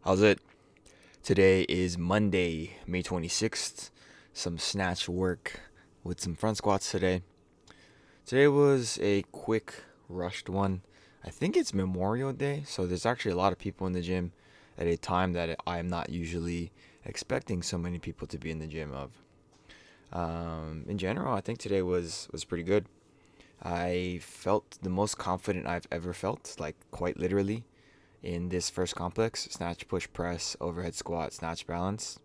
How's it? Today is Monday, May 26th. Some snatch work with some front squats today. Today was a quick, rushed one. I think it's Memorial Day, so there's actually a lot of people in the gym at a time that I am not usually expecting so many people to be in the gym of. In general, I think today was pretty good. I felt the most confident I've ever felt, like quite literally, in this first complex: snatch, push, press, overhead squat, snatch, balance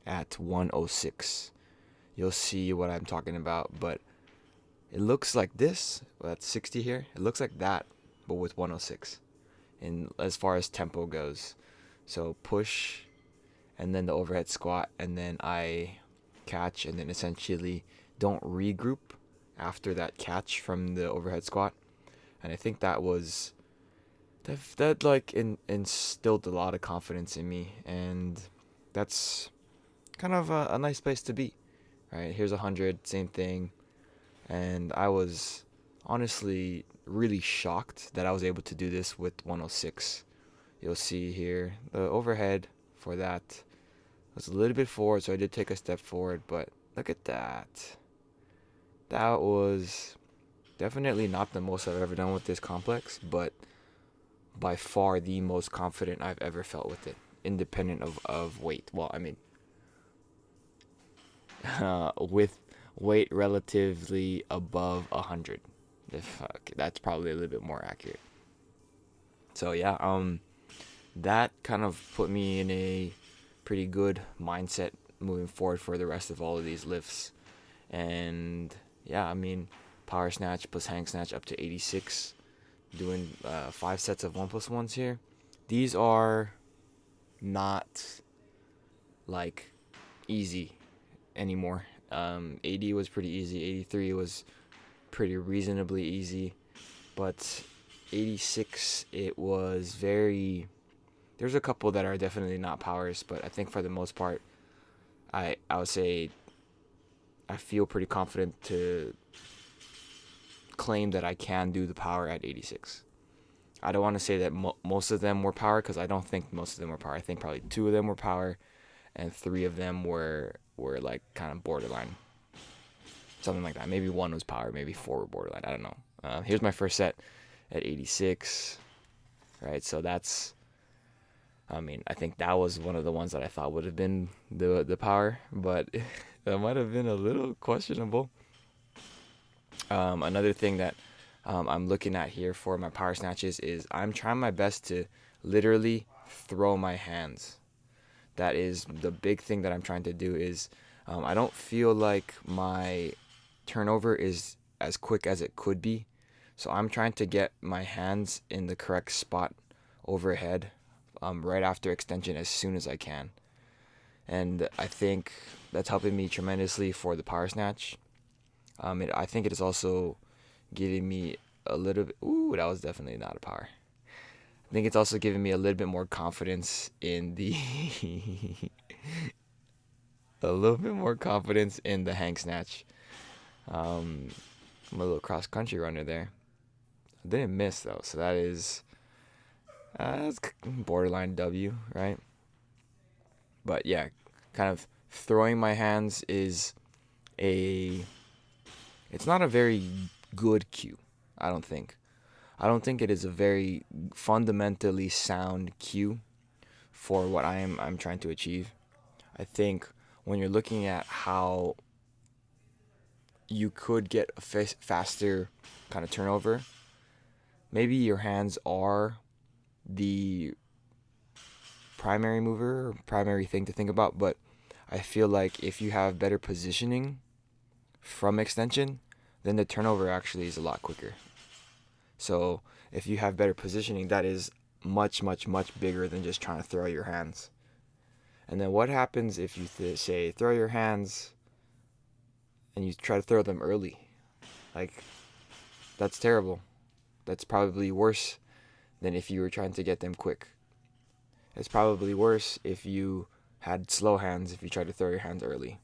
at 106. You'll see what I'm talking about, but it looks like this. Well, that's 60 here. It looks like that, but with 106. And as far as tempo goes, so push, and then the overhead squat, and then I catch, and then essentially don't regroup after that catch from the overhead squat. And I think that like instilled a lot of confidence in me, and that's kind of a nice place to be. Right, here's 100, same thing. And I was honestly really shocked that I was able to do this with 106. You'll see here the overhead for that was a little bit forward, so I did take a step forward, but look at that. That was definitely not the most I've ever done with this complex, but by far the most confident I've ever felt with it, independent of weight. Well, I mean, with weight relatively above 100. If that's probably a little bit more accurate. So yeah, that kind of put me in a pretty good mindset moving forward for the rest of all of these lifts. And yeah, I mean, power snatch plus hang snatch up to 86, doing 5 sets of 1+1s here. These are not like easy anymore. 80 was pretty easy. 83 was pretty reasonably easy, but 86, it was very. There's a couple that are definitely not powers, but I think for the most part, I would say I feel pretty confident to claim that I can do the power at 86. I don't want to say that most of them were power, because I don't think most of them were power. I think probably 2 of them were power, and 3 of them were like kind of borderline, something like that. Maybe 1 was power, maybe 4 were borderline. I don't know. Here's my first set at 86. Right, so that's. I mean, I think that was one of the ones that I thought would have been the power, but that might have been a little questionable. Another thing that I'm looking at here for my power snatches is I'm trying my best to literally throw my hands. That is the big thing that I'm trying to do. Is I don't feel like my turnover is as quick as it could be, so I'm trying to get my hands in the correct spot overhead, right after extension as soon as I can. And I think that's helping me tremendously for the power snatch. I think it is also giving me a little bit. Ooh, that was definitely not a power. I think it's also giving me a little bit more confidence in the. a little bit more confidence in the hang snatch. I'm a little cross country runner there. I didn't miss though, so that's borderline W, right? But yeah, kind of throwing my hands is a. It's not a very good cue, I don't think. I don't think it is a very fundamentally sound cue for what I'm trying to achieve. I think when you're looking at how you could get a faster kind of turnover, maybe your hands are the primary mover or primary thing to think about, but I feel like if you have better positioning from extension, then the turnover actually is a lot quicker. So if you have better positioning, that is much, much, much bigger than just trying to throw your hands. And then what happens if you say throw your hands and you try to throw them early? Like, that's terrible. That's probably worse than if you were trying to get them quick. It's probably worse if you had slow hands if you tried to throw your hands early.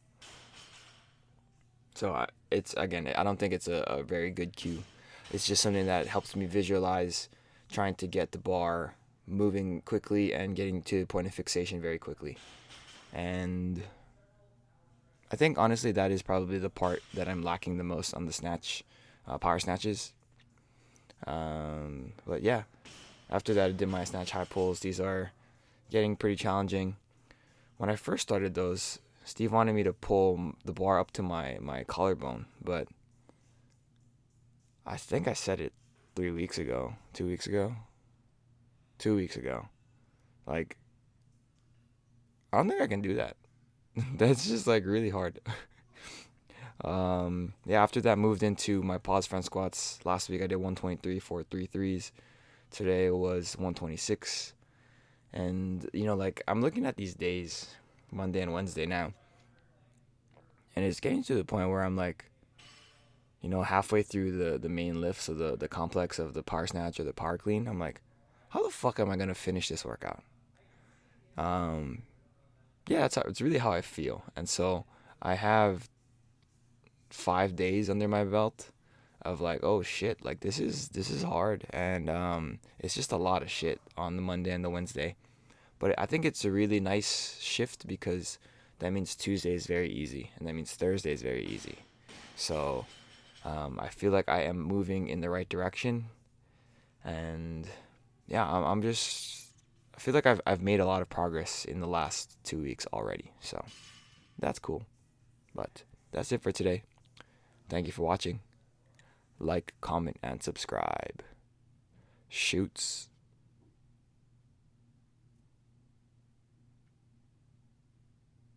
So it's, again, I don't think it's a very good cue. It's just something that helps me visualize trying to get the bar moving quickly and getting to the point of fixation very quickly. And I think honestly that is probably the part that I'm lacking the most on the snatch, power snatches. But yeah, after that I did my snatch high pulls. These are getting pretty challenging. When I first started those, Steve wanted me to pull the bar up to my collarbone, but I think I said it 3 weeks ago, 2 weeks ago, 2 weeks ago. Like, I don't think I can do that. That's just like really hard. Yeah, after that moved into my pause front squats. Last week I did 123 for 3 threes. Today was 126. And like I'm looking at these days, Monday and Wednesday now, and it's getting to the point where I'm like, halfway through the main lift, so the complex of the power snatch or the power clean, I'm like, how the fuck am I gonna finish this workout? Um, yeah, it's really how I feel, and so I have 5 days under my belt of like, oh shit, like this is hard, and it's just a lot of shit on the Monday and the Wednesday, but I think it's a really nice shift because that means Tuesday is very easy, and that means Thursday is very easy, so. I feel like I am moving in the right direction, and yeah, I'm just. I feel like I've made a lot of progress in the last 2 weeks already, so that's cool. But that's it for today. Thank you for watching. Like, comment, and subscribe. Shoots.